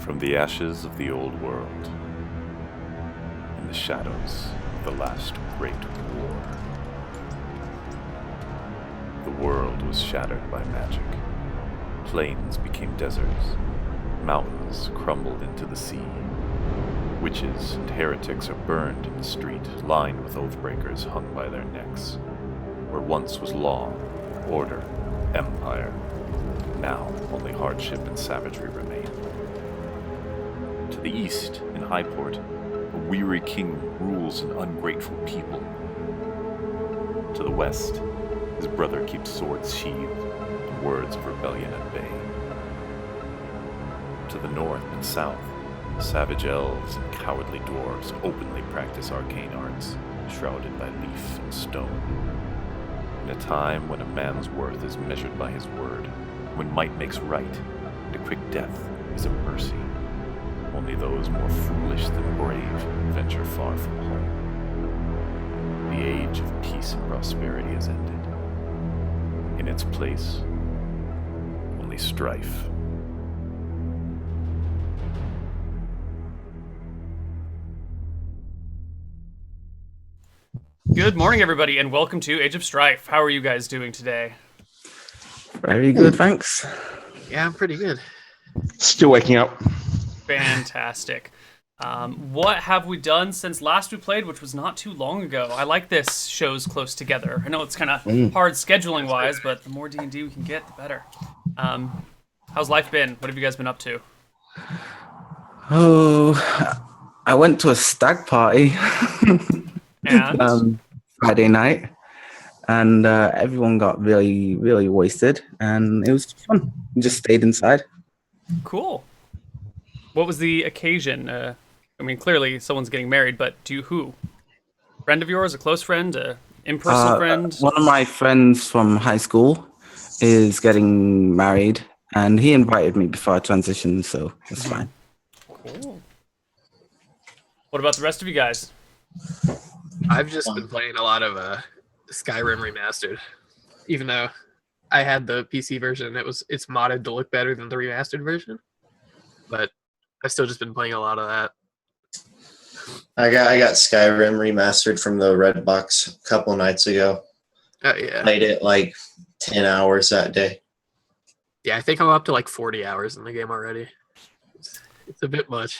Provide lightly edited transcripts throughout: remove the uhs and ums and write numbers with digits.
From the ashes of the old world, in the shadows of the last great war, the world was shattered by magic. Plains became deserts, mountains crumbled into the sea. Witches and heretics are burned in the street, lined with oathbreakers hung by their necks. Where once was law, order, empire, now only hardship and savagery remain. To the east, in Highport, a weary king rules an ungrateful people. To the west, his brother keeps swords sheathed and words of rebellion at bay. To the north and south, savage elves and cowardly dwarves openly practice arcane arts, shrouded by leaf and stone. In a time when a man's worth is measured by his word, when might makes right, and a quick death is a mercy, only those more foolish than brave venture far from home. The age of peace and prosperity has ended. In its place, only strife. Good morning, everybody, and welcome to Age of Strife. How are you guys doing today? Very good, thanks. Yeah, I'm pretty good. Still waking up. Fantastic. What have we done since last we played, which was not too long ago? I like this shows close together. I know it's kind of hard scheduling-wise, but the more D&D we can get, the better. How's life been? What have you guys been up to? Oh, I went to a stag party And? Friday night, and everyone got really, really wasted, and it was fun. We just stayed inside. Cool. What was the occasion? I mean, clearly someone's getting married, but who? Friend of yours, a close friend, a in-person friend? One of my friends from high school is getting married, and he invited me before I transitioned, so it's fine. Cool. What about the rest of you guys? I've just been playing a lot of Skyrim Remastered. Even though I had the PC version, it's modded to look better than the remastered version. But I've still just been playing a lot of that. I got Skyrim remastered from the Red Box a couple nights ago. Oh yeah. Played it like 10 hours that day. Yeah, I think I'm up to like 40 hours in the game already. It's a bit much.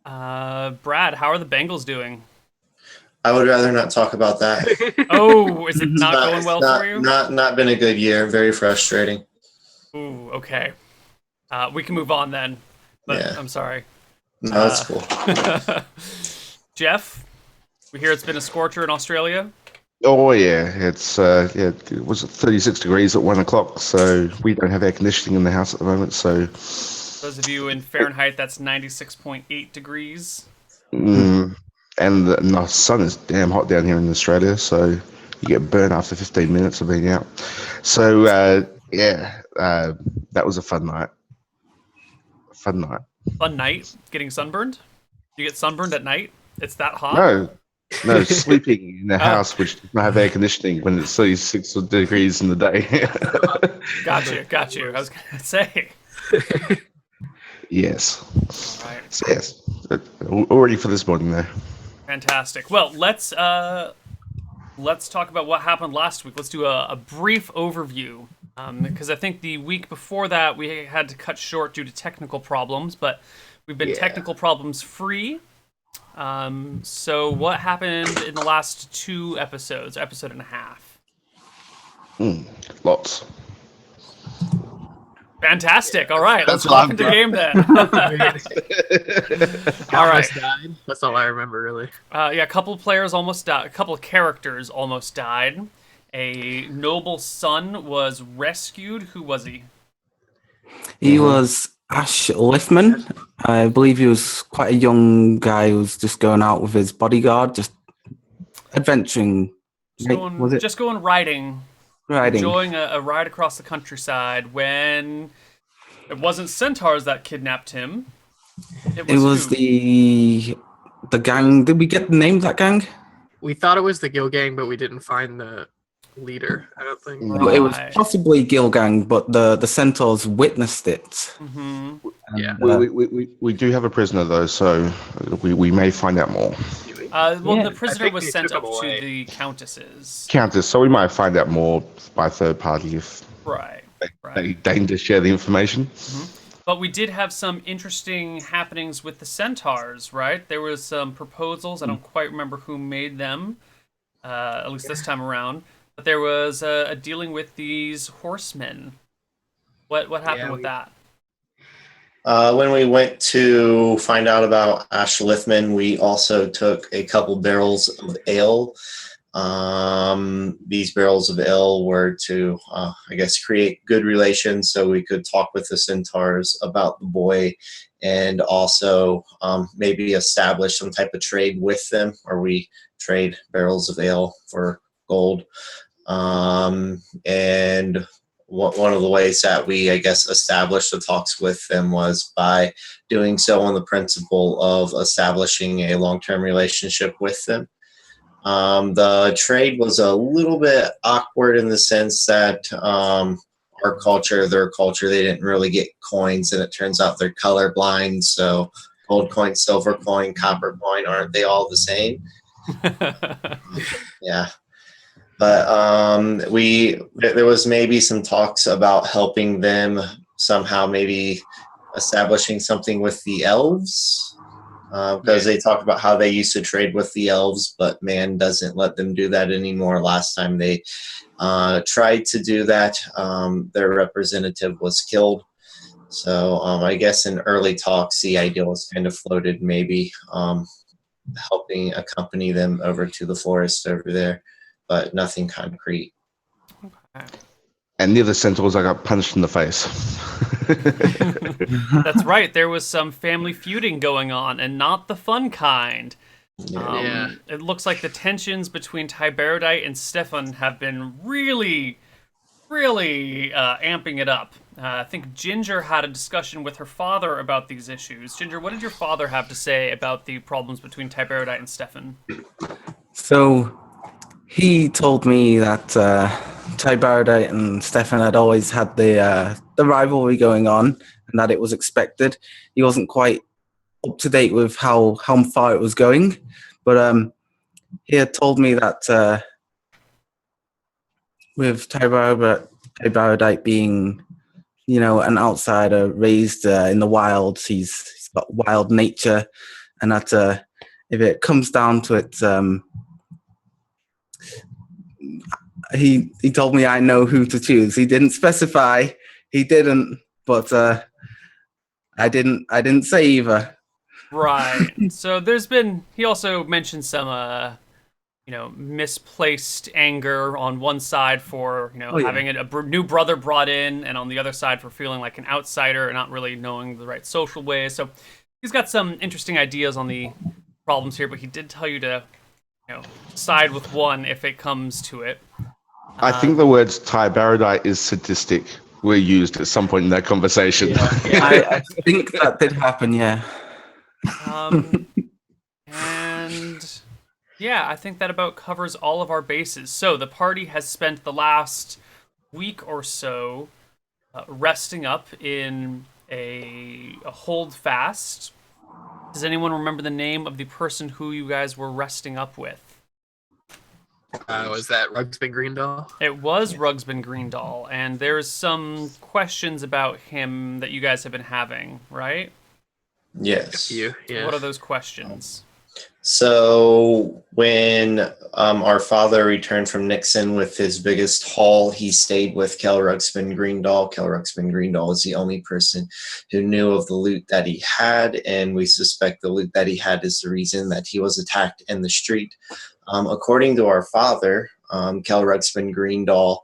Brad, how are the Bengals doing? I would rather not talk about that. Oh, is it not going well for you? Not been a good year. Very frustrating. Ooh, okay. We can move on then. But Yeah. I'm sorry. No, that's cool. Jeff, we hear it's been a scorcher in Australia. Oh yeah, it was 36 degrees at 1 o'clock, so we don't have air conditioning in the house at the moment. So Those of you in Fahrenheit, that's 96.8 degrees. And the sun is damn hot down here in Australia, so you get burnt after 15 minutes of being out. So that was a fun night. Fun night, getting sunburned? You get sunburned at night? It's that hot? No, sleeping in the house which does not have air conditioning when it's 36 degrees in the day. Got you. I was going to say. Yes. All right. So, yes. All ready for this morning, though. Fantastic. Well, let's talk about what happened last week. Let's do a brief overview, because I think the week before that we had to cut short due to technical problems, but we've been technical problems free. So what happened in the last two episodes, episode and a half? Lots. Fantastic. All right, let's That's walk into the game then. All right. Died. That's all I remember, really. A couple of players almost died. A couple of characters almost died. A noble son was rescued. Who was he? He was Ash Liffman. I believe he was quite a young guy who was just going out with his bodyguard, just adventuring. Just going riding. Riding. Enjoying a ride across the countryside when it wasn't centaurs that kidnapped him. It was the gang. Did we get the name of that gang? We thought it was the Gill Gang, but we didn't find the leader. I don't think. It was Right. possibly Gilgang, but the centaurs witnessed it. Hmm. Yeah. And, We do have a prisoner though, so we may find out more. Well, Yeah. the I prisoner think was they sent took up him to away. the countesses. Countess, so we might find out more by third party if Right. they Right. deign to share the information. But we did have some interesting happenings with the centaurs, right? There was some proposals. I don't quite remember who made them, at least this time around. But there was a dealing with these horsemen. What happened Yeah, with that? When we went to find out about Ash Lithman, we also took a couple barrels of ale. These barrels of ale were to, I guess, create good relations so we could talk with the centaurs about the boy and also maybe establish some type of trade with them, or we trade barrels of ale for gold. And one of the ways that we, I guess, established the talks with them was by doing so on the principle of establishing a long-term relationship with them. The trade was a little bit awkward in the sense that our culture, their culture, they didn't really get coins, and it turns out they're colorblind. So gold coin, silver coin, copper coin, aren't they all the same? Yeah. But there was maybe some talks about helping them somehow, maybe establishing something with the elves, because they talk about how they used to trade with the elves, but man doesn't let them do that anymore. Last time they tried to do that, their representative was killed. So I guess in early talks, the idea was kind of floated, maybe helping accompany them over to the forest over there, but nothing concrete. And near the centaurs, I got punched in the face. That's right. There was some family feuding going on, and not the fun kind. Yeah. It looks like the tensions between Tiberidite and Stefan have been really amping it up. I think Ginger had a discussion with her father about these issues. Ginger, what did your father have to say about the problems between Tiberidite and Stefan? So he told me that Tiberidite and Stefan had always had the rivalry going on, and that it was expected. He wasn't quite up to date with how far it was going, but he had told me that with Tiberidite being, an outsider raised in the wilds, he's got wild nature, and that if it comes down to it, he told me I know who to choose. He didn't specify. He didn't, but I didn't say either. Right. So he also mentioned some misplaced anger on one side for having a new brother brought in, and on the other side for feeling like an outsider and not really knowing the right social ways. So he's got some interesting ideas on the problems here, but he did tell you to side with one if it comes to it. I think the words Tiberidite is sadistic were used at some point in that conversation. I think that did happen, yeah. And yeah, I think that about covers all of our bases. So the party has spent the last week or so resting up in a hold fast. Does anyone remember the name of the person who you guys were resting up with? Was that Rugsby Greendoll? It was Rugsby Greendoll, and there's some questions about him that you guys have been having, right? Yes. Yeah. What are those questions? So when our father returned from Nixon with his biggest haul, he stayed with Kel Rugsby Greendoll. Kel Rugsby Greendoll was the only person who knew of the loot that he had, and we suspect the loot that he had is the reason that he was attacked in the street. According to our father, Kel Rugsby Greendoll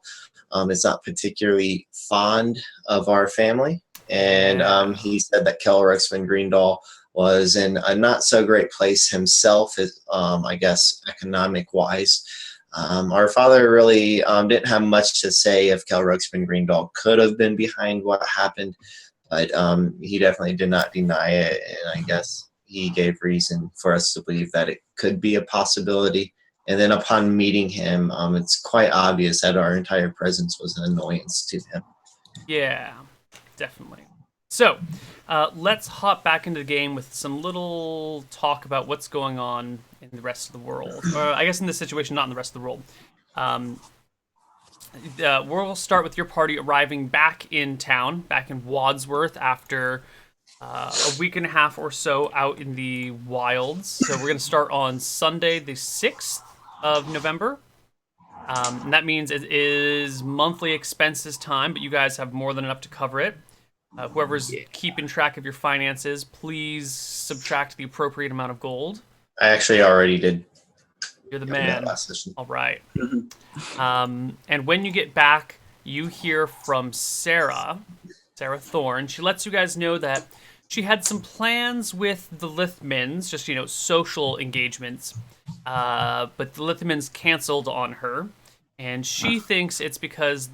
is not particularly fond of our family, and he said that Kel Rugsby Greendoll was in a not so great place himself, I guess, economic wise. Our father really didn't have much to say if Kel Rugsby Greendoll could have been behind what happened, but he definitely did not deny it, and I guess he gave reason for us to believe that it could be a possibility. And then upon meeting him, it's quite obvious that our entire presence was an annoyance to him. Yeah, definitely. So, let's hop back into the game with some little talk about what's going on in the rest of the world. Or I guess in this situation, not in the rest of the world. We'll start with your party arriving back in town, back in Wadsworth, after a week and a half or so out in the wilds. So we're going to start on Sunday, the 6th of November. And that means it is monthly expenses time, but you guys have more than enough to cover it. Whoever's keeping track of your finances, please subtract the appropriate amount of gold. I actually already did. You're the that man. last session. All right. And when you get back, you hear from Sarah Thorne. She lets you guys know that she had some plans with the Lithmans, just, social engagements. But the Lithmans canceled on her. And she thinks it's because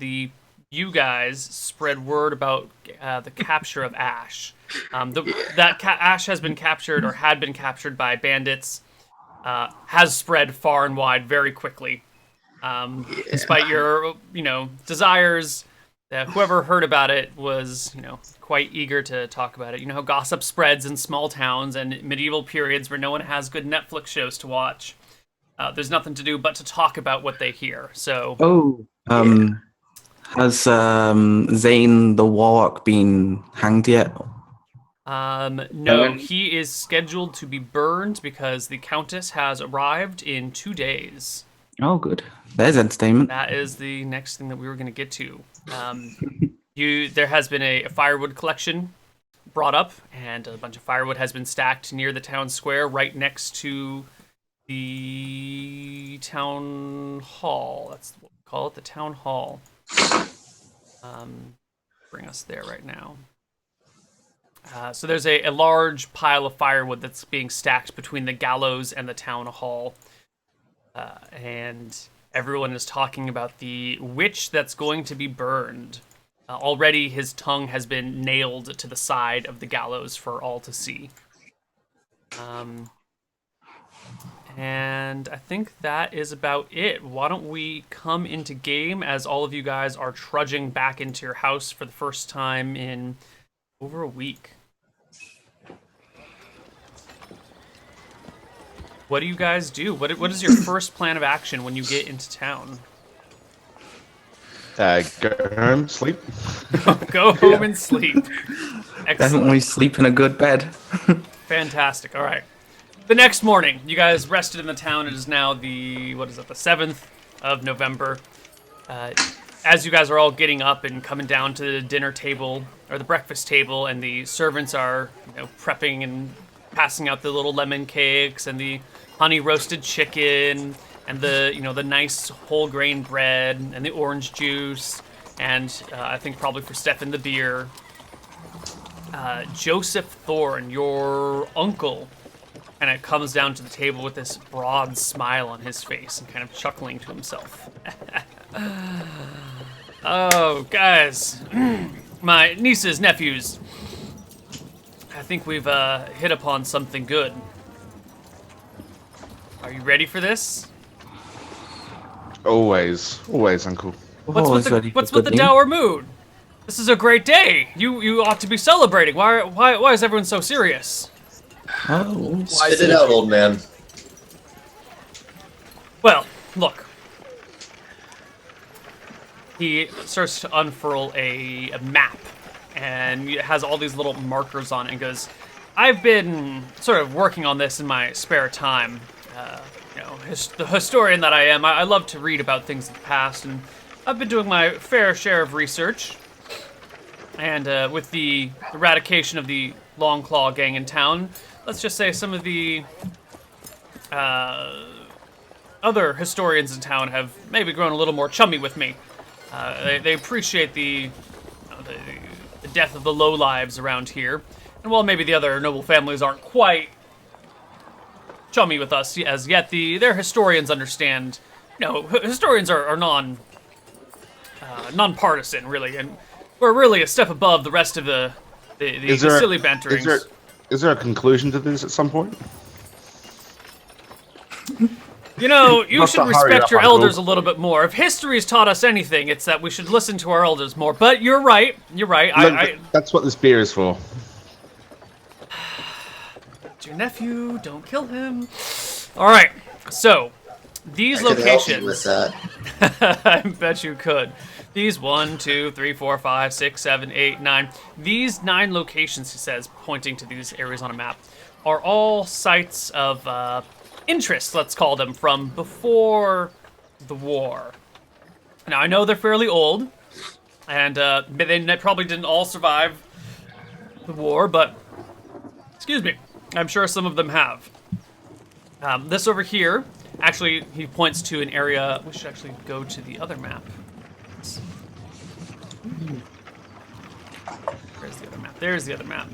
you guys spread word about the capture of Ash. Ash has been captured, or had been captured by bandits. Has spread far and wide very quickly. Despite your, desires, whoever heard about it was, quite eager to talk about it. You know how gossip spreads in small towns and medieval periods where no one has good Netflix shows to watch. There's nothing to do but to talk about what they hear. So. Has Zane the Warlock been hanged yet? No, he is scheduled to be burned because the Countess has arrived in 2 days. Oh, good. There's entertainment. That is the next thing that we were going to get to. There has been a firewood collection brought up, and a bunch of firewood has been stacked near the town square, right next to the town hall. That's what we call it, the town hall. Bring us there right now. So there's a large pile of firewood that's being stacked between the gallows and the town hall. And everyone is talking about the witch that's going to be burned. Already his tongue has been nailed to the side of the gallows for all to see. And I think that is about it. Why don't we come into game as all of you guys are trudging back into your house for the first time in over a week. What do you guys do? What is your first plan of action when you get into town? Go home, sleep. Go home and sleep. Excellent. Definitely sleep in a good bed. Fantastic. All right. The next morning, you guys rested in the town. It is now the 7th of November. As you guys are all getting up and coming down to the dinner table, or the breakfast table, and the servants are prepping and passing out the little lemon cakes and the honey roasted chicken and the nice whole grain bread and the orange juice and I think probably for Stefan the beer. Joseph Thorne, your uncle, and it comes down to the table with this broad smile on his face and kind of chuckling to himself. Oh, guys, my nieces, nephews, I think we've hit upon something good. Are you ready for this? Always, uncle. What's with the dour mood? This is a great day. You ought to be celebrating. Why is everyone so serious? Oh, Spit it out, old man. Well, look. He starts to unfurl a map, and it has all these little markers on it, and goes, I've been sort of working on this in my spare time. The historian that I am, I love to read about things of the past, and I've been doing my fair share of research. And with the eradication of the Longclaw gang in town, let's just say some of the other historians in town have maybe grown a little more chummy with me. They appreciate the death of the lowlives around here. And while maybe the other noble families aren't quite chummy with us as yet, their historians understand. Historians are nonpartisan, really, and we're really a step above the rest of the silly banterings. Is there a conclusion to this at some point? You know, you Must should have hurried respect up, your Uncle. elders a little bit more. If history's taught us anything, it's that we should listen to our elders more. But you're right. You're right. Look, that's what this beer is for. It's your nephew. Don't kill him. All right. So, these I could help you locations. with that. I bet you could. These 1, 2, 3, 4, 5, 6, 7, 8, 9. These 9 locations, he says, pointing to these areas on a map, are all sites of interest, let's call them, from before the war. Now, I know they're fairly old, and they probably didn't all survive the war, but, excuse me, I'm sure some of them have. This over here, actually, he points to an area. We should actually go to the other map. Where's the other map? There's the other map.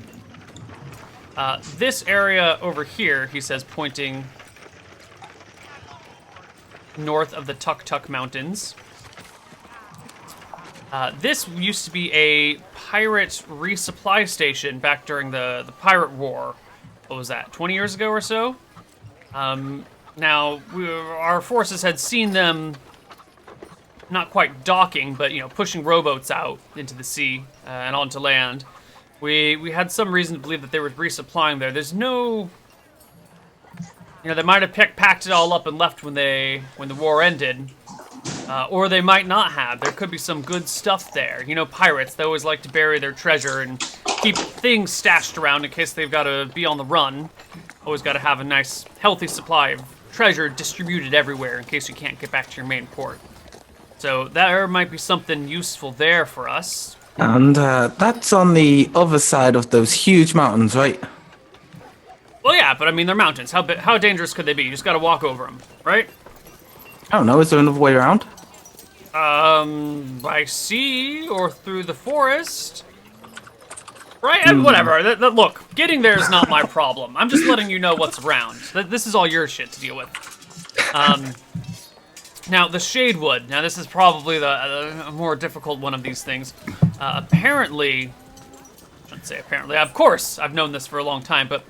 This area over here, he says, pointing north of the Tuk Tuk Mountains. This used to be a pirate resupply station back during the Pirate War. What was that, 20 years ago or so? Now, our forces had seen them not quite docking, but, pushing rowboats out into the sea and onto land. We had some reason to believe that they were resupplying there. There's no... they might have packed it all up and left when the war ended. Or they might not have. There could be some good stuff there. Pirates, they always like to bury their treasure and keep things stashed around in case they've got to be on the run. Always got to have a nice, healthy supply of treasure distributed everywhere in case you can't get back to your main port. So there might be something useful there for us. And that's on the other side of those huge mountains, right? Well, yeah, but I mean, they're mountains. How dangerous could they be? You just got to walk over them, right? I don't know. Is there another way around? By sea or through the forest. Right? And whatever. Look, getting there is not my problem. I'm just letting you know what's around. This is all your shit to deal with. Now, the Shadewood. Now, this is probably the more difficult one of these things. Apparently... I shouldn't say apparently. Of course, I've known this for a long time, but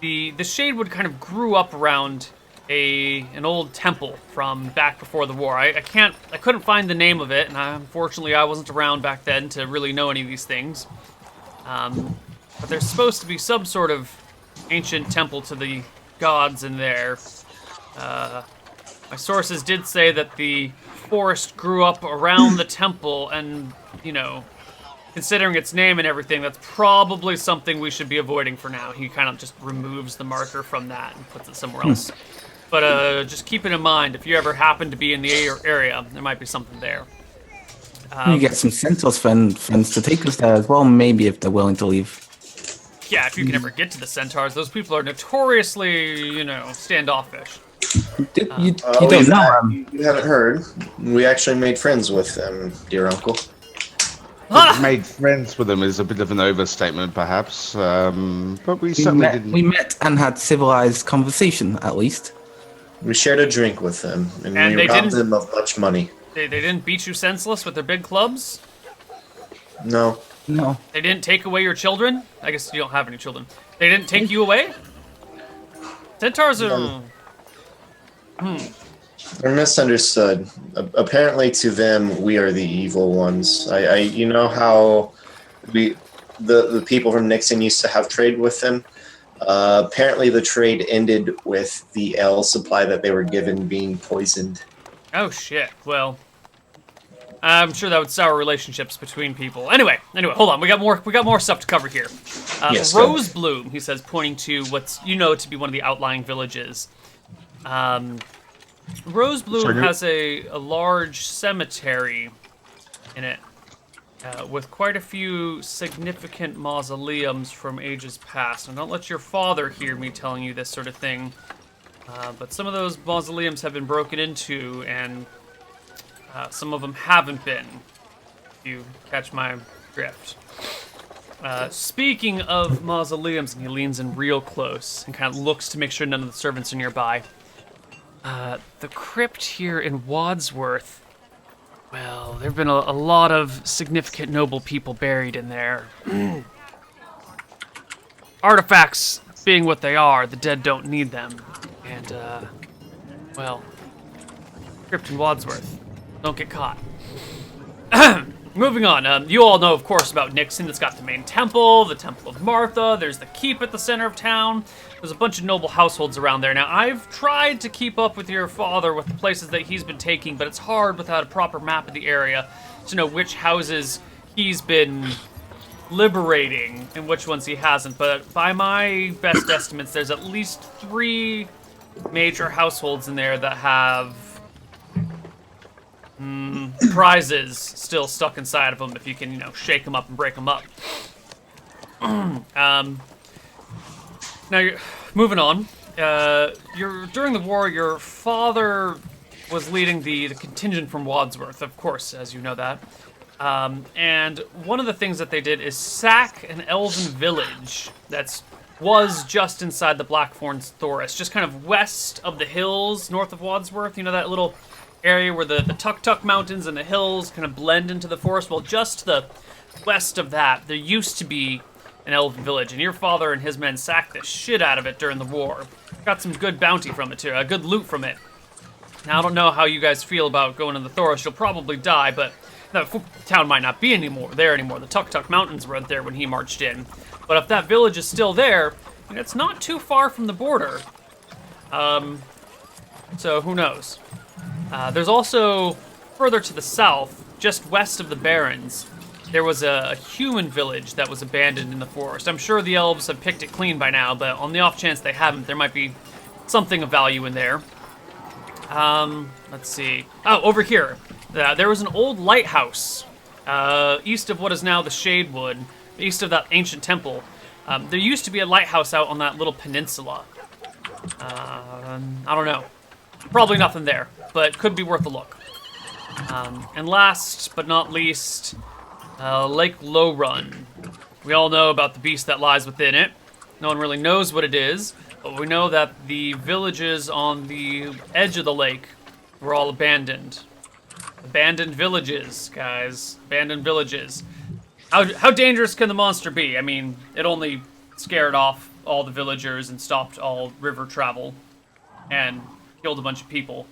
the Shadewood kind of grew up around an old temple from back before the war. I couldn't find the name of it, and unfortunately I wasn't around back then to really know any of these things. But there's supposed to be some sort of ancient temple to the gods in there. My sources did say that the forest grew up around the temple, and, considering its name and everything, that's probably something we should be avoiding for now. He kind of just removes the marker from that and puts it somewhere else. But just keep it in mind, if you ever happen to be in the area, there might be something there. You get some Centaurs friends to take us there as well, maybe, if they're willing to leave. Yeah, if you can ever get to the Centaurs, those people are notoriously, standoffish. You don't know. You haven't heard. We actually made friends with them, dear uncle. Made friends with them is a bit of an overstatement, perhaps. But we We certainly met, didn't. we met and had civilized conversation, at least. We shared a drink with them, and And they we robbed didn't- them of much money. They didn't beat you senseless with their big clubs? No. No. They didn't take away your children? I guess you don't have any children. They didn't take you away? Centaurs are... They're misunderstood. Apparently, to them, we are the evil ones. You know how the people from Nixon used to have trade with them? Apparently, the trade ended with the ale supply that they were given being poisoned. Oh, shit. Well, I'm sure that would sour relationships between people. Anyway, hold on. We got more stuff to cover here. Yes, go ahead. Rosebloom, he says, pointing to what's to be one of the outlying villages. Rosebloom has a large cemetery in it, with quite a few significant mausoleums from ages past. And don't let your father hear me telling you this sort of thing. But some of those mausoleums have been broken into, and some of them haven't been, if you catch my drift. Speaking of mausoleums, and he leans in real close and kind of looks to make sure none of the servants are nearby. The crypt here in Wadsworth, well, there have been a lot of significant noble people buried in there. Artifacts being what they are, the dead don't need them. And Well, Krypton Wadsworth. Don't get caught. Moving on. You all know, of course, about Nixon. It's got the main temple, the Temple of Martha. There's the keep at the center of town. There's a bunch of noble households around there. Now, I've tried to keep up with your father with the places that he's been taking, but it's hard without a proper map of the area to know which houses he's been liberating and which ones he hasn't. But by my best estimates, there's at least 3 major households in there that have prizes still stuck inside of them if you can, shake them up and break them up. Now, moving on. During the war, your father was leading the contingent from Wadsworth, of course, as you know that. And one of the things that they did is sack an elven village was just inside the Blackthorns Forest, just kind of west of the hills, north of Wadsworth. You know that little area where the Tuk-Tuk Mountains and the hills kind of blend into the forest? Well, just to the west of that, there used to be an elven village, and your father and his men sacked the shit out of it during the war. Got some good bounty from it, too, good loot from it. Now, I don't know how you guys feel about going to the forest. You'll probably die, but the town might not be there anymore. The Tuk-Tuk Mountains were there when he marched in. But if that village is still there, it's not too far from the border. So who knows? There's also, further to the south, just west of the Barrens, there was a human village that was abandoned in the forest. I'm sure the elves have picked it clean by now, but on the off chance they haven't, there might be something of value in there. Let's see. Oh, over here. There was an old lighthouse east of what is now the Shadewood, east of that ancient temple. There used to be a lighthouse out on that little peninsula. I don't know. Probably nothing there, but could be worth a look. And last but not least, Lake Lowrun. We all know about the beast that lies within it. No one really knows what it is, but we know that the villages on the edge of the lake were all abandoned. Abandoned villages, guys. Abandoned villages. How dangerous can the monster be? I mean, it only scared off all the villagers and stopped all river travel and killed a bunch of people.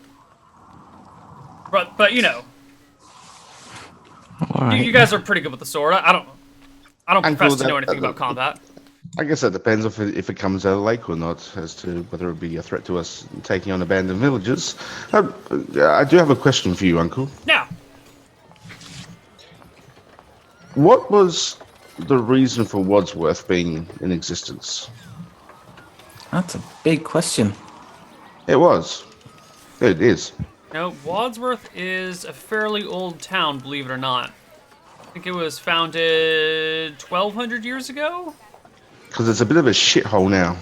But you know, Right. you guys are pretty good with the sword. I don't And profess cool, to know that- anything about combat. I guess that depends if it comes out of the lake or not, as to whether it be a threat to us taking on abandoned villages. I do have a question for you, Uncle. Yeah. What was the reason for Wadsworth being in existence? That's a big question. It was. It is. No, Wadsworth is a fairly old town, believe it or not. I think it was founded 1,200 years ago? Because it's a bit of a shithole now.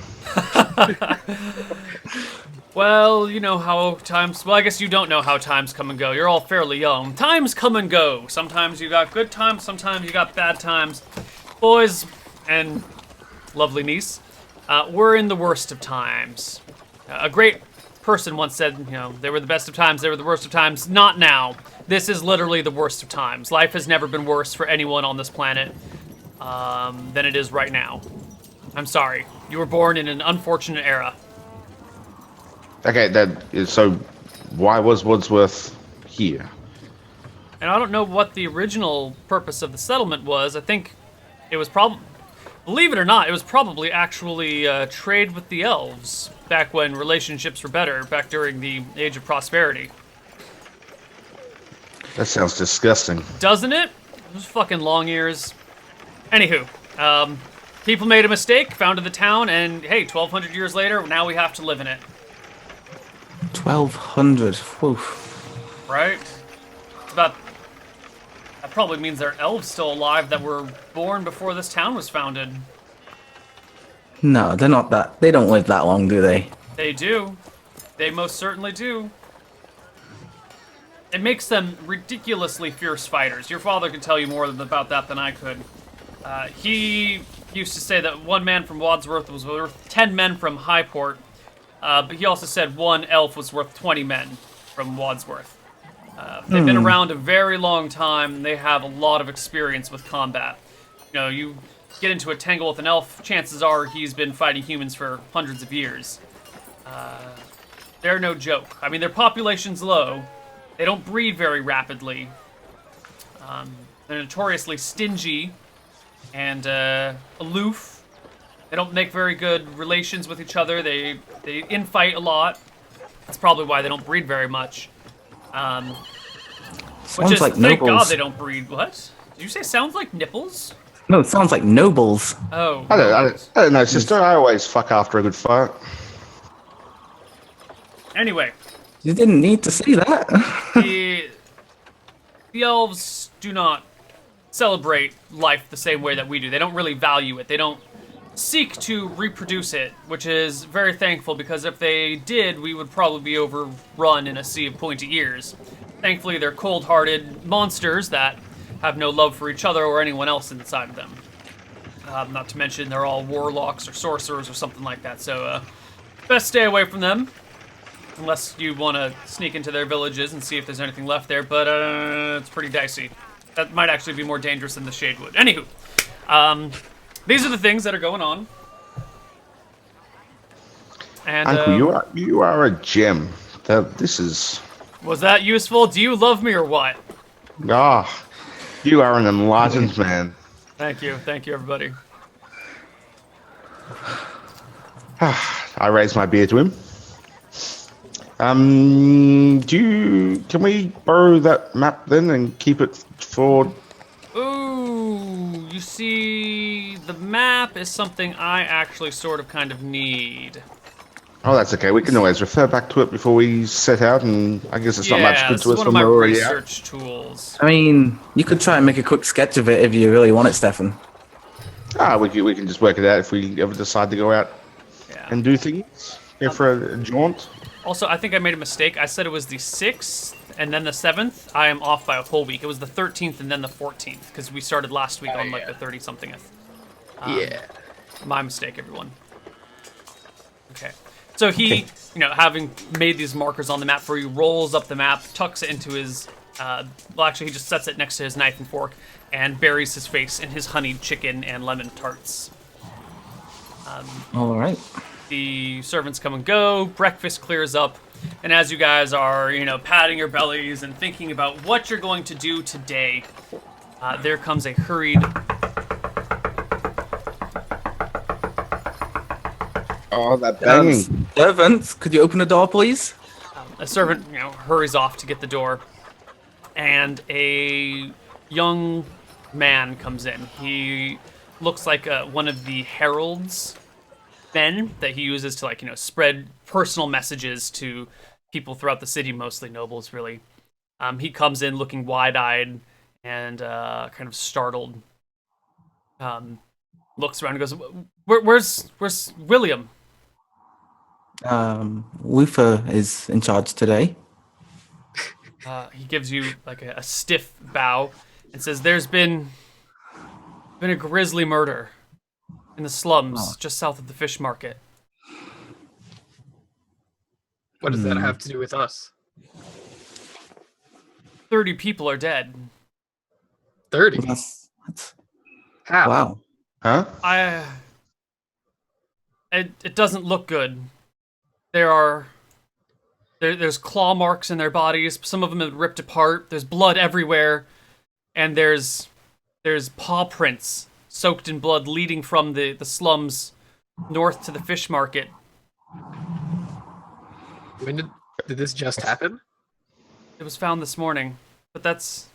Well, you know how times... Well, I guess you don't know how times come and go. You're all fairly young. Times come and go. Sometimes you got good times, sometimes you got bad times. Boys and lovely niece, we're in the worst of times. A great person once said, they were the best of times, they were the worst of times. Not now. This is literally the worst of times. Life has never been worse for anyone on this planet than it is right now. I'm sorry. You were born in an unfortunate era. Okay, so why was Wadsworth here? And I don't know what the original purpose of the settlement was. I think it was believe it or not, it was probably actually trade with the elves back when relationships were better, back during the Age of Prosperity. That sounds disgusting. Doesn't it? Those fucking long ears. Anywho, people made a mistake, founded the town, and hey, 1,200 years later, now we have to live in it. 1,200. Whew. Right? It's about... That probably means there are elves still alive that were born before this town was founded. No, they're not that. They don't live that long, do they? They do. They most certainly do. It makes them ridiculously fierce fighters. Your father could tell you more about that than I could. He used to say that one man from Wadsworth was worth 10 men from Highport, but he also said one elf was worth 20 men from Wadsworth. They've been around a very long time, and they have a lot of experience with combat. You get into a tangle with an elf, chances are he's been fighting humans for hundreds of years. they're no joke. I mean, their population's low. They don't breed very rapidly. They're notoriously stingy and aloof. They don't make very good relations with each other. They infight a lot. That's probably why they don't breed very much. Which is, like thank God nobles. they don't breed. What? Did you say sounds like nipples? No, it sounds like nobles. Oh. I don't know, sister. I always fuck after a good fight. Anyway, You didn't need to say that. the elves do not celebrate life the same way that we do. They don't really value it. They don't seek to reproduce it, which is very thankful, because if they did, we would probably be overrun in a sea of pointy ears. Thankfully, they're cold-hearted monsters that have no love for each other or anyone else inside of them. Not to mention they're all warlocks or sorcerers or something like that, so best stay away from them. Unless you want to sneak into their villages and see if there's anything left there, but it's pretty dicey. That might actually be more dangerous than the Shadewood. Anywho, these are the things that are going on. And Uncle, you are a gem. This is... was that useful? Do you love me or what? Ah, you are an enlightened man. Thank you, everybody. I raise my beer to him. Can we borrow that map then and keep it for... Ooh, you see, the map is something I actually sort of kind of need. Oh, that's okay. We can always refer back to it before we set out, and I guess it's not much good this to is us one of when my we're already out. research tools. I mean, you could try and make a quick sketch of it if you really want it, Stefan. We can just work it out if we ever decide to go out Yeah. and do things. Go for a jaunt. Also, I think I made a mistake. I said it was the 6th and then the 7th. I am off by a whole week. It was the 13th and then the 14th, because we started last week on like the 30-somethingth. Yeah. My mistake, everyone. Okay. So he, having made these markers on the map for you, rolls up the map, tucks it into his, well, actually, he just sets it next to his knife and fork, and buries his face in his honeyed chicken and lemon tarts. All right. The servants come and go, breakfast clears up, and as you guys are, patting your bellies and thinking about what you're going to do today, there comes a hurried... Oh, that banging. Servants, could you open the door, please? A servant, hurries off to get the door, and a young man comes in. He looks like one of the heralds men that he uses to, spread personal messages to people throughout the city, mostly nobles, really. He comes in looking wide-eyed and kind of startled. Looks around and goes, "Where's William?" Woofer is in charge today. He gives you a stiff bow and says, "There's been a grisly murder in the slums just south of the fish market." What does that have to do with us? 30 people are dead. 30? That's How? wow. Huh? It doesn't look good. There's claw marks in their bodies. Some of them have ripped apart. There's blood everywhere, and there's paw prints soaked in blood leading from the slums north to the fish market. When did this just happen? It was found this morning, but that's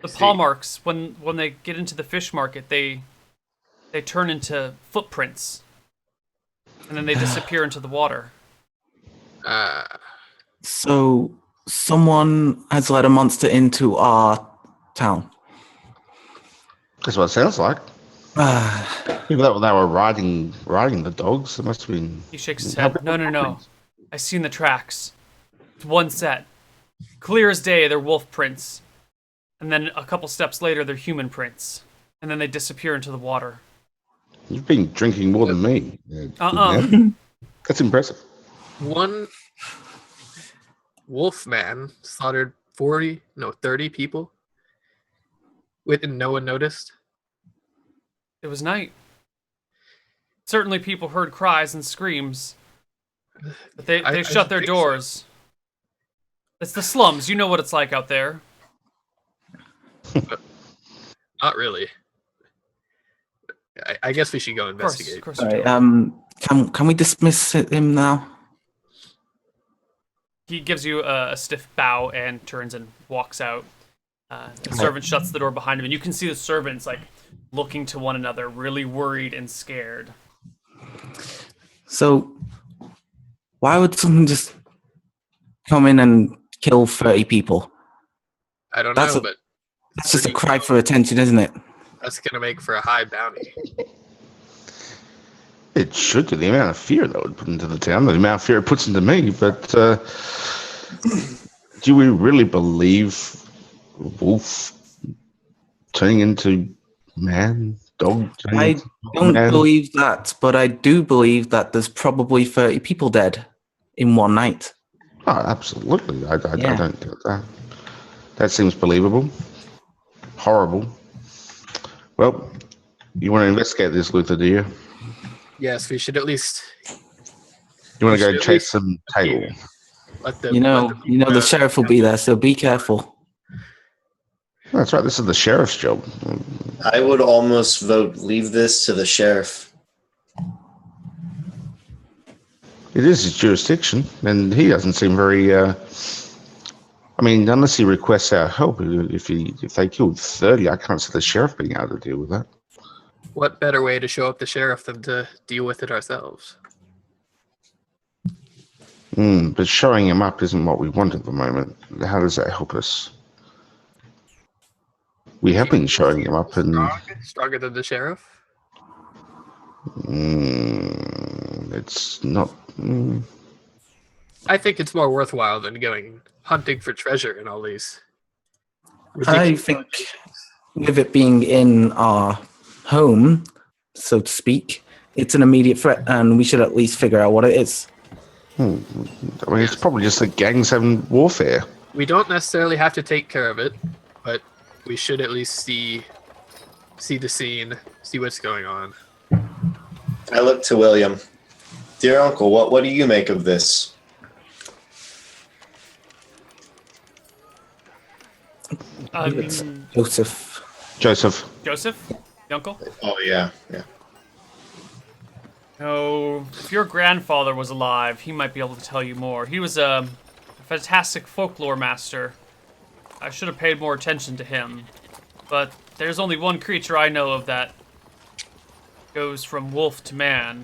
the paw marks. When they get into the fish market, they turn into footprints, and then they disappear into the water. So someone has let a monster into our town. That's what it sounds like. People that were riding the dogs, it must have been... He shakes his head. No. I seen the tracks. It's one set. Clear as day, they're wolf prints. And then a couple steps later, they're human prints. And then they disappear into the water. You've been drinking more than me. Good man. That's impressive. One wolf man slaughtered 30 people. And no one noticed. It was night. Certainly people heard cries and screams. But they I shut their think so. doors. It's the slums. You know what it's like out there. Not really. I guess we should go Of course, investigate. of course. All you right, do. can we dismiss him now? He gives you a stiff bow and turns and walks out. The servant shuts the door behind him, and you can see the servants like looking to one another, really worried and scared. So, why would someone just come in and kill 30 people? I don't That's know, a- but That's just a cry for attention, isn't it? that's gonna make for a high bounty. It should do the amount of fear that would put into the town, the amount of fear it puts into me. But do we really believe wolf turning into man, dog turning I into don't man? believe that, but I do believe that there's probably 30 people dead in one night. Oh, absolutely. I Yeah. don't get that. That seems believable. Horrible. Well, you want to investigate this, Luther, do you? Yes, we should at least You want to We go should at chase least some table? let the You know, the sheriff will be there, so be careful. That's right. This is the sheriff's job. I would almost vote leave this to the sheriff. It is his jurisdiction, and he doesn't seem very. I mean, unless he requests our help, if they killed 30, I can't see the sheriff being able to deal with that. What better way to show up the sheriff than to deal with it ourselves? But showing him up isn't what we want at the moment. How does that help us? We have been showing him up, and Stronger than the sheriff? it's not. I think it's more worthwhile than going hunting for treasure in all these. I ridiculous- think with it being in our home, so to speak, it's an immediate threat, and we should at least figure out what it is. I mean, it's probably just the gangs having warfare. we don't necessarily have to take care of it, but we should at least see the scene, see what's going on. I look to William. Dear uncle, what do you make of this? Joseph. Joseph, your uncle. Oh yeah. No, if your grandfather was alive, he might be able to tell you more. He was a fantastic folklore master. I should have paid more attention to him. But there's only one creature I know of that goes from wolf to man.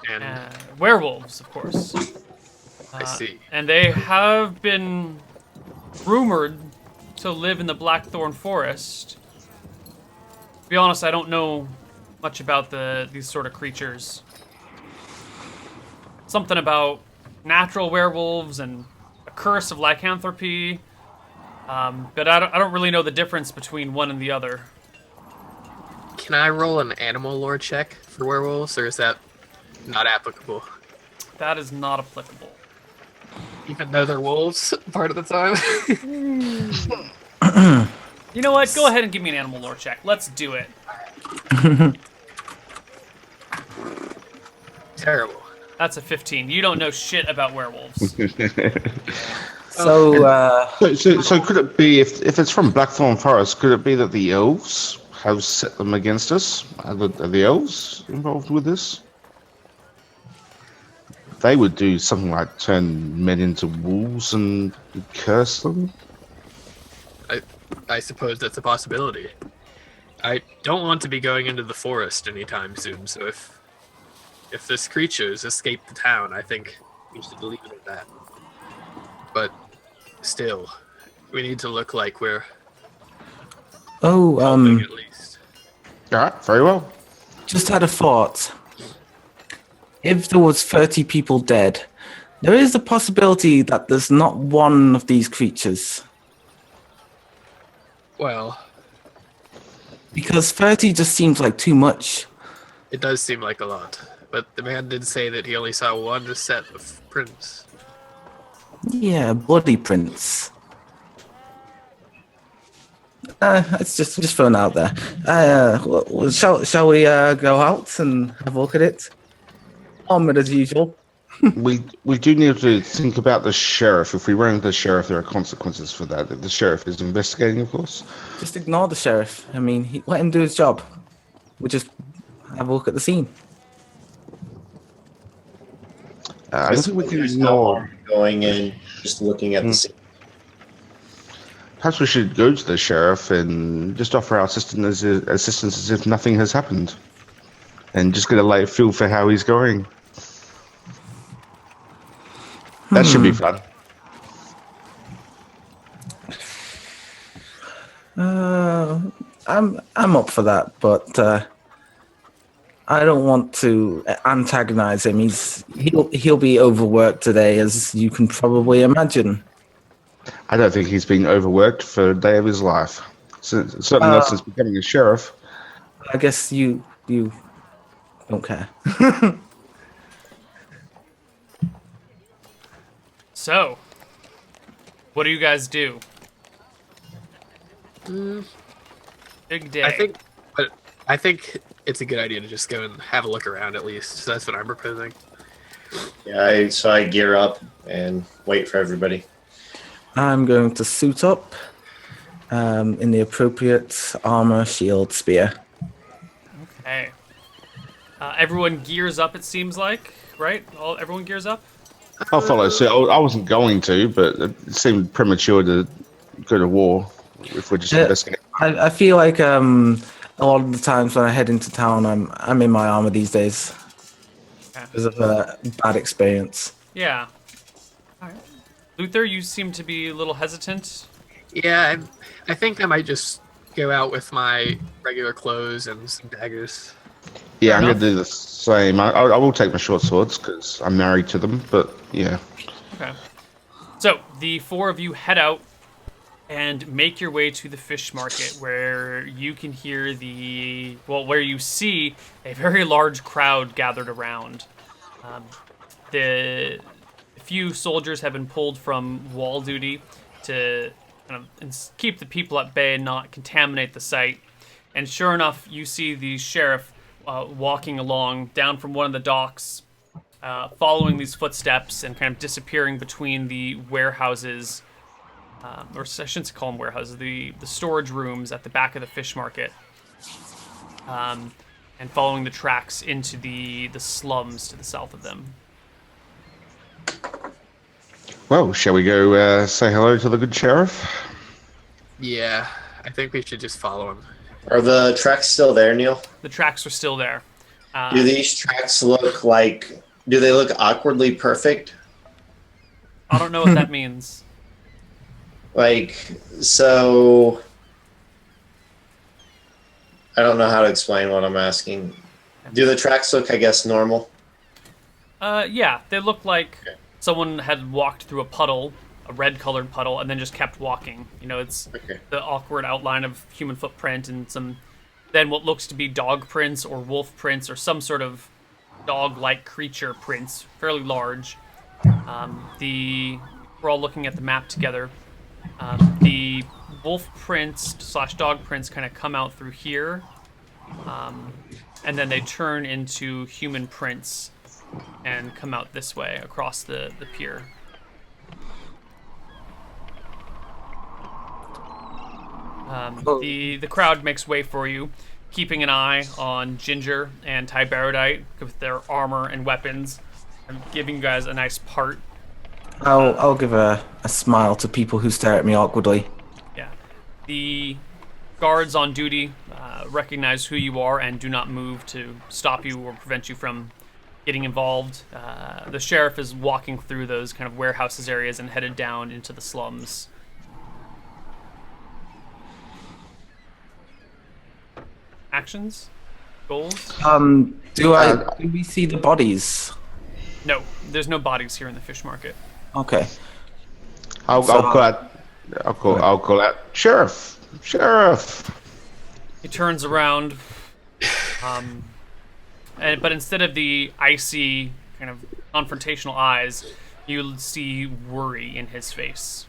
And Werewolves, of course. I see. And they have been rumored to live in the Blackthorn Forest. To be honest, I don't know much about these sort of creatures. Something about natural werewolves and a curse of lycanthropy. But I don't really know the difference between one and the other. Can I roll an animal lore check for werewolves, or is that not applicable? That is not applicable. Even though they're wolves part of the time? You know what? Go ahead and give me an animal lore check. Let's do it. Terrible. That's a 15. You don't know shit about werewolves. So, So could it be, if it's from Blackthorn Forest, could it be that the elves have set them against us? Are the elves involved with this? They would do something like turn men into wolves and curse them? I suppose that's a possibility. I don't want to be going into the forest anytime soon, so if this creature's escaped the town, I think we should leave it at that. But still, we need to look like we're helping at least. Alright, very well. just had a thought. If there was 30 people dead, there is a possibility that there's not one of these creatures. Well, Because 30 just seems like too much. it does seem like a lot, but the man did say that he only saw one set of prints. Yeah, bloody prints. It's just fun out there. Shall we go out and have a look at it? Armored as usual. We do need to think about the sheriff. If we run the sheriff, there are consequences for that. The sheriff is investigating, of course. Just ignore the sheriff. I mean, let him do his job. We just have a look at the scene. I don't think we can There's no ignore. harm going in, just looking at the scene. Perhaps we should go to the sheriff and just offer our assistance as if nothing has happened, and just get a light feel for how he's going. That should be fun. I'm up for that, but I don't want to antagonize him. He'll be overworked today, as you can probably imagine. I don't think he's been overworked for a day of his life. Certainly not since becoming a sheriff. I guess you don't care. So, what do you guys do? Big day. I think it's a good idea to just go and have a look around at least. So that's what I'm proposing. Yeah, so I gear up and wait for everybody. I'm going to suit up in the appropriate armor, shield, spear. Okay. Everyone gears up, it seems like, right? Everyone gears up? I'll follow. So I wasn't going to, but it seemed premature to go to war if we're just investigating. I feel like a lot of the times when I head into town, I'm in my armor these days because of a bad experience. Yeah. All right. Luther, you seem to be a little hesitant. Yeah, I think I might just go out with my regular clothes and some daggers. Yeah, Fair I'm enough. going to do the same. I will take my short swords because I'm married to them, but yeah. Okay. So, the four of you head out and make your way to the fish market where you can hear where you see a very large crowd gathered around. The few soldiers have been pulled from wall duty to kind of keep the people at bay and not contaminate the site. And sure enough, you see the sheriff walking along down from one of the docks, following these footsteps and kind of disappearing between the warehouses, or I shouldn't call them warehouses, the storage rooms at the back of the fish market, and following the tracks into the slums to the south of them. Well, shall we go say hello to the good sheriff? Yeah, I think we should just follow him. Are the tracks still there, Neil? The tracks are still there. Do these tracks look like... Do they look awkwardly perfect? I don't know what that means. Like, so... I don't know how to explain what I'm asking. Do the tracks look, I guess, normal? Yeah, they look like someone had walked through a puddle, a red-colored puddle, and then just kept walking. You know, it's the awkward outline of human footprint and then what looks to be dog prints or wolf prints or some sort of dog-like creature prints, fairly large. We're all looking at the map together. The wolf prints / dog prints kind of come out through here, and then they turn into human prints and come out this way across the pier. The crowd makes way for you, keeping an eye on Ginger and Tybarodite with their armor and weapons, and giving you guys a nice part. I'll give a smile to people who stare at me awkwardly. Yeah. The guards on duty recognize who you are and do not move to stop you or prevent you from getting involved. The sheriff is walking through those kind of warehouses areas and headed down into the slums. Actions? Goals? Do we see the bodies? No, there's no bodies here in the fish market. Okay. I'll call out sheriff. He turns around, but instead of the icy kind of confrontational eyes, you'll see worry in his face.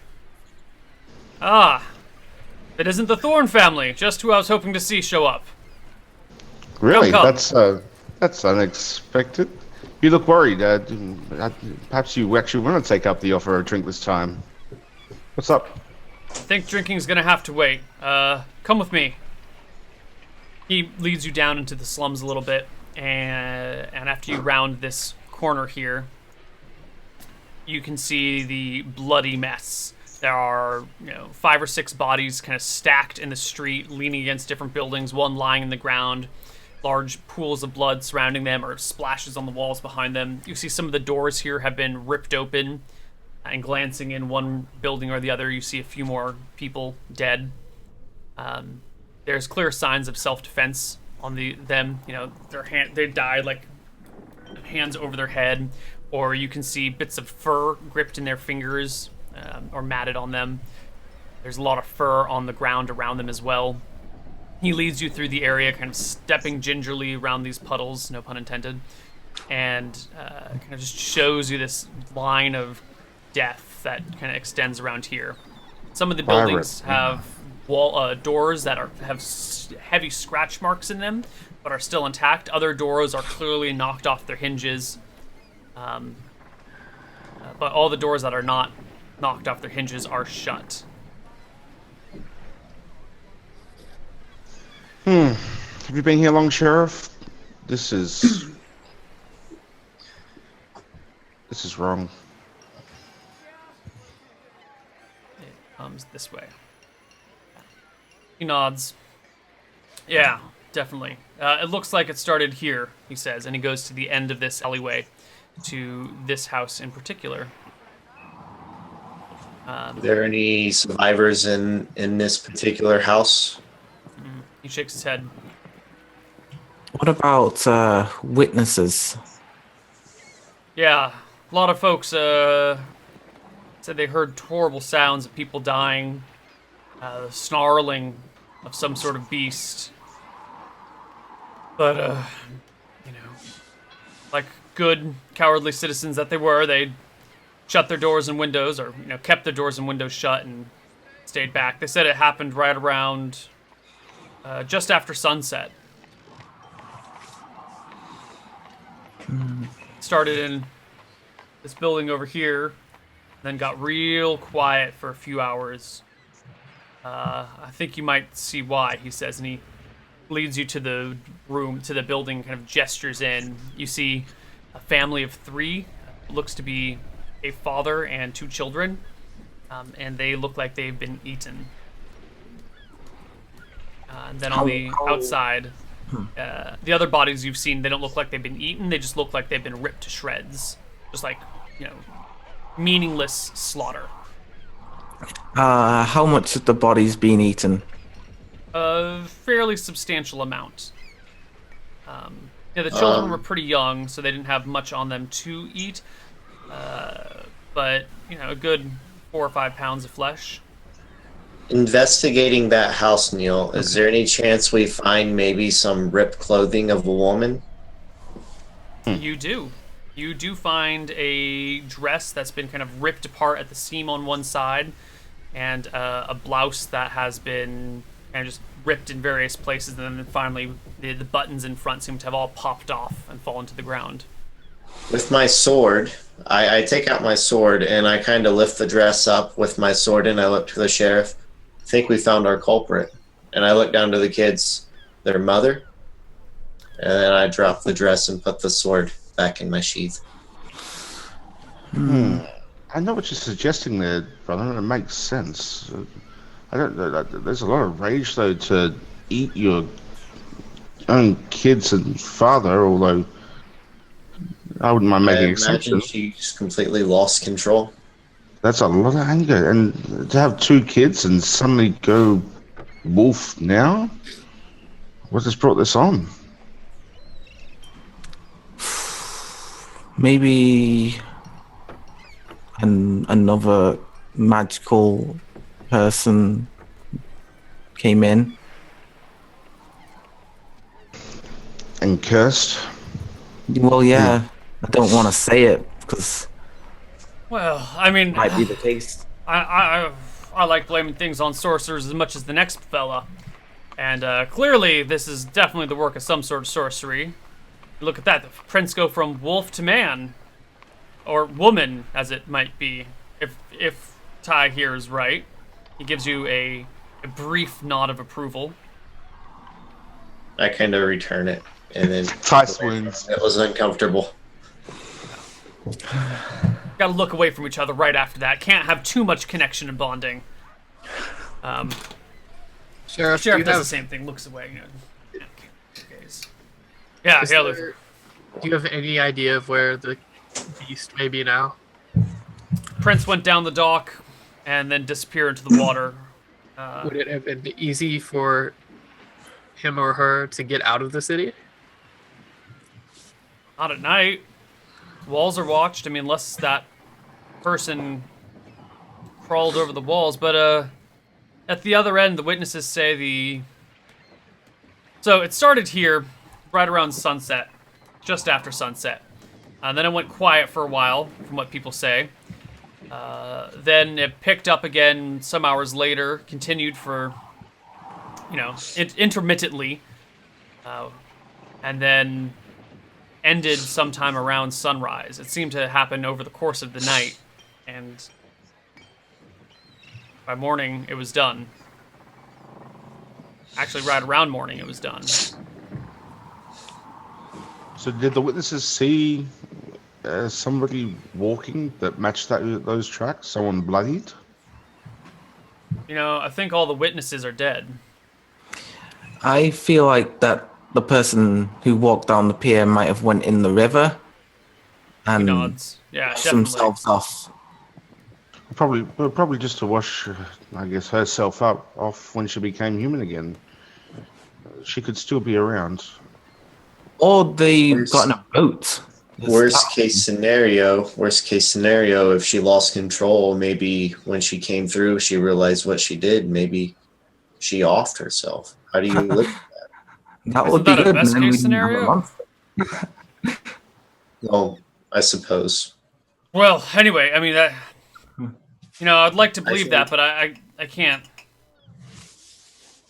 It isn't the Thorn family, just who I was hoping to see show up. Really? Come. That's unexpected. You look worried. Perhaps you actually want to take up the offer of a drink this time. What's up? I think drinking's gonna have to wait. Come with me. He leads you down into the slums a little bit, and after you round this corner here, you can see the bloody mess. There are, 5 or 6 bodies kind of stacked in the street, leaning against different buildings, one lying in the ground, large pools of blood surrounding them or splashes on the walls behind them. You see some of the doors here have been ripped open, and glancing in one building or the other, you see a few more people dead. There's clear signs of self-defense on them. They died like hands over their head, or you can see bits of fur gripped in their fingers or matted on them. There's a lot of fur on the ground around them as well. He leads you through the area, kind of stepping gingerly around these puddles, no pun intended, and kind of just shows you this line of death that kind of extends around here. Some of the buildings have doors that have heavy scratch marks in them, but are still intact. Other doors are clearly knocked off their hinges, but all the doors that are not knocked off their hinges are shut. Have you been here long, Sheriff? This is wrong. It comes this way. He nods. Yeah, definitely. It looks like it started here, he says, and he goes to the end of this alleyway, to this house in particular. Are there any survivors in this particular house? He shakes his head. What about witnesses? Yeah, a lot of folks said they heard horrible sounds of people dying, snarling of some sort of beast. But, like good, cowardly citizens that they were, they shut their doors and windows, or, kept their doors and windows shut and stayed back. They said it happened right around just after sunset. Started in this building over here, then got real quiet for a few hours. I think you might see why, he says, and he leads you to the room, to the building, kind of gestures in. You see a family of 3, looks to be a father and 2 children, and they look like they've been eaten. And then on the outside, the other bodies you've seen, they don't look like they've been eaten, they just look like they've been ripped to shreds. Just like, meaningless slaughter. How much of the body's been eaten? A fairly substantial amount. The children were pretty young, so they didn't have much on them to eat. But, a good 4 or 5 pounds of flesh. Investigating that house, Neil, is there any chance we find maybe some ripped clothing of a woman? You do. You do find a dress that's been kind of ripped apart at the seam on one side, and a blouse that has been kind of just ripped in various places, and then finally the buttons in front seem to have all popped off and fallen to the ground. With my sword, I take out my sword and I kind of lift the dress up with my sword and I look to the sheriff. I think we found our culprit. And I look down to the kids, their mother, and then I drop the dress and put the sword back in my sheath. I know what you're suggesting there, brother. It makes sense. There's a lot of rage, though, to eat your own kids and father, although I wouldn't mind making exceptions. She just completely lost control. That's a lot of anger. And to have 2 kids and suddenly go wolf now? What has brought this on? Maybe another magical person came in. And cursed? Well, yeah. I don't want to say it because Well, I mean, it might be the case. I I like blaming things on sorcerers as much as the next fella. And clearly, this is definitely the work of some sort of sorcery. Look at that. The prints go from wolf to man. Or woman, as it might be. If Ty here is right. He gives you a brief nod of approval. I kind of return it, and then Ty swoons. it was uncomfortable. Gotta look away from each other right after that. Can't have too much connection and bonding. Sheriff, Sheriff do does you the same thing, looks away. Yeah, have, yeah. do you have any idea of where the beast may be now? Prince went down the dock and then disappeared into the water. Would it have been easy for him or her to get out of the city? Not at night. Walls are watched. I mean, unless that person crawled over the walls. But at the other end, the witnesses say So it started here, right around sunset, just after sunset. Then it went quiet for a while, from what people say. Then it picked up again some hours later, continued for, intermittently, and then ended sometime around sunrise. It seemed to happen over the course of the night, and by morning it was done. Actually, right around morning it was done. So did the witnesses see somebody walking that matched those tracks? Someone bloodied? I think all the witnesses are dead. I feel like that the person who walked down the pier might have went in the river and Nods. Yeah, washed definitely. themselves off. Probably just to wash, I guess, herself off when she became human again. She could still be around. Or they got in a boat. Worst case scenario, if she lost control, maybe when she came through, she realized what she did. Maybe she offed herself. How do you look at that? That Isn't would be that a good. best and then case we didn't have a scenario? monster. Well, I suppose. Well, anyway, I mean, I'd like to believe think- that, but I can't.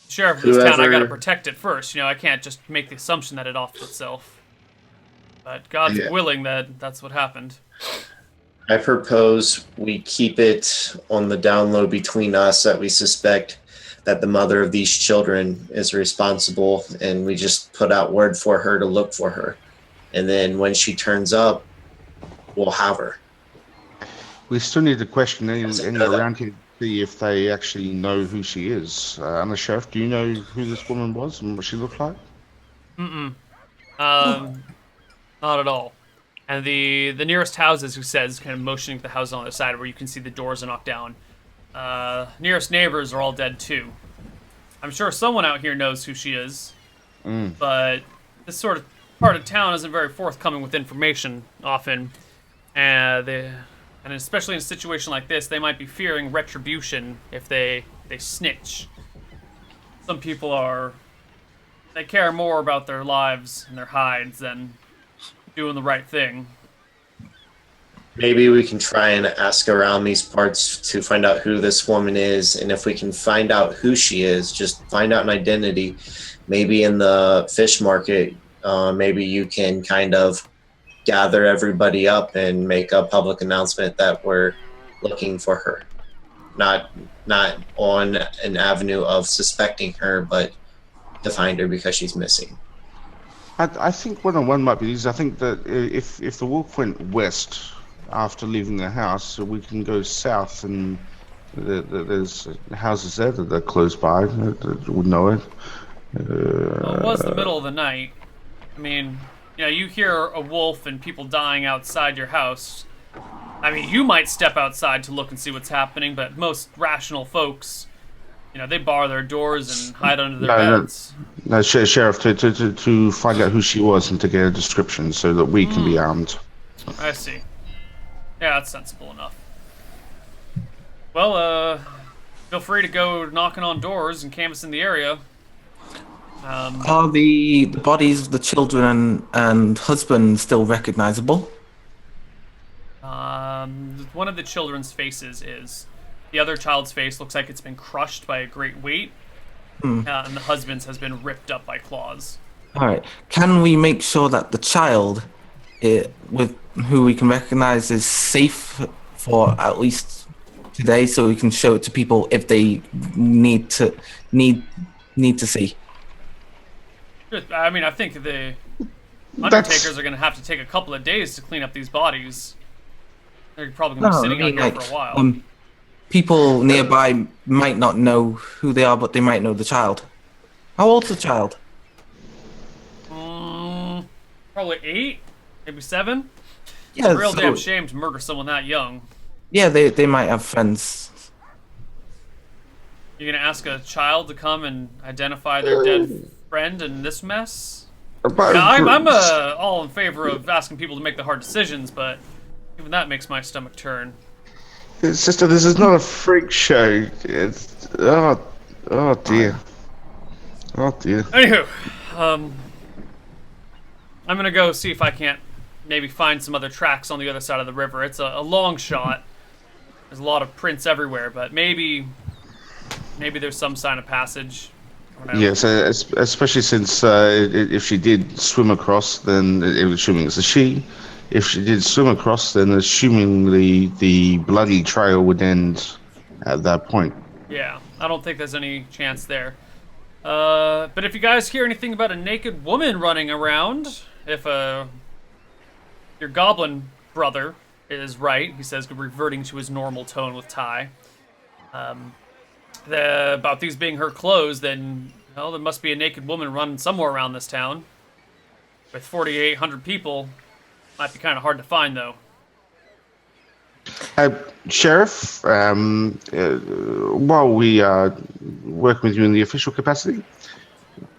Sheriff of this town, I gotta protect it first. I can't just make the assumption that it offed itself. But God's willing that that's what happened. I propose we keep it on the down low between us that we suspect that the mother of these children is responsible, and we just put out word for her to look for her. And then when she turns up, we'll have her. We still need to question any Doesn't know that. around here to see if they actually know who she is. And the sheriff, do you know who this woman was and what she looked like? Not at all. And the nearest houses, who says, kind of motioning to the houses on the other side where you can see the doors are knocked down. Nearest neighbors are all dead too. I'm sure someone out here knows who she is, but this sort of part of town isn't very forthcoming with information often, and especially in a situation like this, they might be fearing retribution if they snitch. Some people they care more about their lives and their hides than doing the right thing. Maybe we can try and ask around these parts to find out who this woman is, and if we can find out who she is, just find out an identity. Maybe in the fish market, maybe you can kind of gather everybody up and make a public announcement that we're looking for her. Not on an avenue of suspecting her, but to find her because she's missing. I think one might be these. I think that if the wolf went west after leaving the house, we can go south, and there's houses there that are close by that would know it. Well, it was the middle of the night. I mean, you hear a wolf and people dying outside your house. I mean, you might step outside to look and see what's happening, but most rational folks, they bar their doors and hide under their beds. No, sheriff, to find out who she was and to get a description so that we can be armed. I see. Yeah, that's sensible enough. Well, feel free to go knocking on doors and canvassing the area. Are the bodies of the children and husband still recognizable? One of the children's faces is. The other child's face looks like it's been crushed by a great weight, and the husband's has been ripped up by claws. All right. Can we make sure that the child, with who we can recognize, is safe for at least today, so we can show it to people if they need to see? I mean, I think the undertakers are going to have to take a couple of days to clean up these bodies. They're probably going to be sitting out here for a while. People nearby might not know who they are, but they might know the child. How old's the child? Probably 8, maybe 7. Yeah, It's a real damn shame to murder someone that young. Yeah, they might have friends. You're gonna ask a child to come and identify their dead friend in this mess? Yeah, I'm all in favor of asking people to make the hard decisions, but even that makes my stomach turn. Sister, this is not a freak show. It's oh dear. Oh dear. Anywho, I'm gonna go see if I can't maybe find some other tracks on the other side of the river. It's a long shot. There's a lot of prints everywhere, but maybe there's some sign of passage. Yes, especially since if she did swim across, then it was assuming it's a she. If she did swim across, then assumingly the bloody trail would end at that point. Yeah, I don't think there's any chance there. But if you guys hear anything about a naked woman running around, if your goblin brother is right, he says, reverting to his normal tone with Ty, about these being her clothes, then, well, there must be a naked woman running somewhere around this town. With 4,800 people, might be kind of hard to find, though. Sheriff, while we are working with you in the official capacity,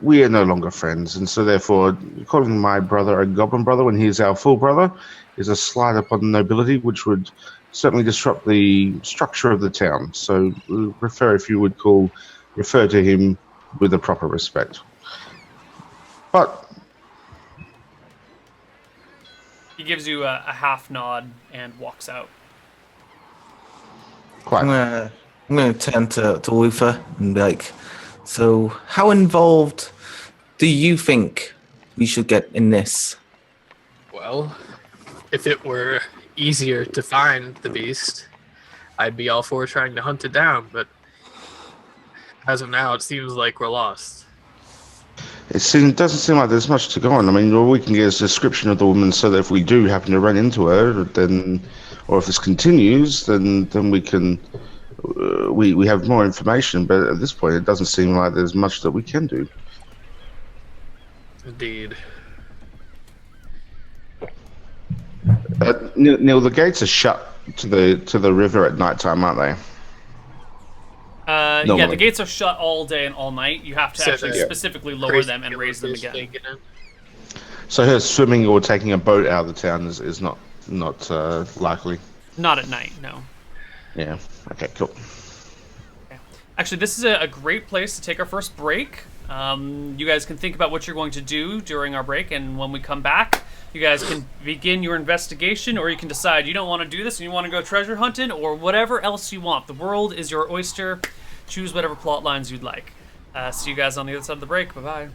we are no longer friends, and so therefore calling my brother a goblin brother when he is our full brother is a slight upon nobility, which would certainly disrupt the structure of the town. So we prefer if you would refer to him with the proper respect. But he gives you a half nod and walks out. Quite. I'm gonna turn to Luther and be like, so how involved do you think we should get in this? Well, if it were easier to find the beast, I'd be all for trying to hunt it down, but as of now, it seems like we're lost. Doesn't seem like there's much to go on. I mean, all we can get is a description of the woman so that if we do happen to run into her, then, or if this continues, then we can, we have more information, but at this point, it doesn't seem like there's much that we can do. Indeed. Neil, the gates are shut to the river at night time, aren't they? Yeah, the gates are shut all day and all night. You have to actually specifically lower them and raise them again. So her swimming or taking a boat out of the town is not likely. Not at night, no. Yeah. Okay. Cool. Okay. Actually, this is a great place to take our first break. You guys can think about what you're going to do during our break, and when we come back, you guys can begin your investigation, or you can decide you don't want to do this and you want to go treasure hunting, or whatever else you want. The world is your oyster. Choose whatever plot lines you'd like. See you guys on the other side of the break. Bye-bye.